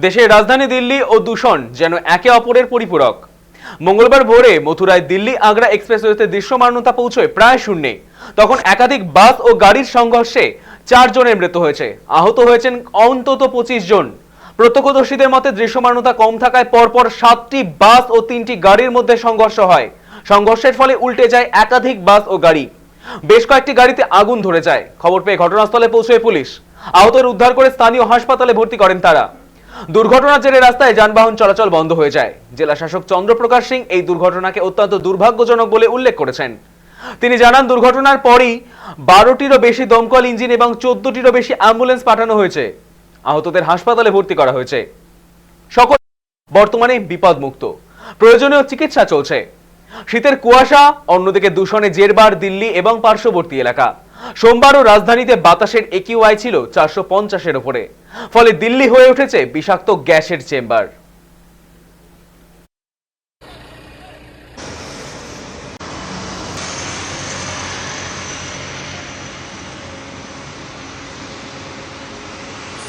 দেশের রাজধানী দিল্লি ও দূষণ যেন একে অপরের পরিপূরক। মঙ্গলবার ভোরে মথুরায় দিল্লি আগ্রা এক্সপ্রেসওয়েতে দৃশ্যমানতা পৌঁছয় প্রায় শূন্যে। তখন একাধিক বাস ও গাড়ির সংঘর্ষে 4 জনের মৃত্যু হয়েছে, আহত হয়েছেন অন্তত 25 জন। প্রত্যক্ষদর্শীদের মতে দৃশ্যমানতা কম থাকায় পরপর 7টি বাস ও 3টি গাড়ির মধ্যে সংঘর্ষ হয়। সংঘর্ষের ফলে উল্টে যায় একাধিক বাস ও গাড়ি। বেশ কয়েকটি গাড়িতে আগুন ধরে যায়। খবর পেয়ে ঘটনাস্থলে পৌঁছয় পুলিশ। আহতদের উদ্ধার করে স্থানীয় হাসপাতালে ভর্তি করেন তারা। দুর্ঘটনার জেরে রাস্তায় যানবাহন চলাচল বন্ধ হয়ে যায়। জেলা শাসক চন্দ্রপ্রকাশ সিং এই দুর্ঘটনাকে অত্যন্ত দুর্ভাগ্যজনক বলে উল্লেখ করেছেন। তিনি জানান, দুর্ঘটনার পরই 12টিরও বেশি দমকল ইঞ্জিন এবং 14টিরও বেশি অ্যাম্বুলেন্স পাঠানো হয়েছে। আহতদের হাসপাতালে ভর্তি করা হয়েছে। সকল বর্তমানে বিপদমুক্ত, প্রয়োজনীয় চিকিৎসা চলছে। শীতের কুয়াশা, অন্যদিকে দূষণে জেরবার দিল্লি এবং পার্শ্ববর্তী এলাকা। সোমবারও রাজধানীতে বাতাসের AQI ছিল 450-এর উপরে। ফলে দিল্লি হয়ে উঠেছে বিষাক্ত গ্যাসের চেম্বার।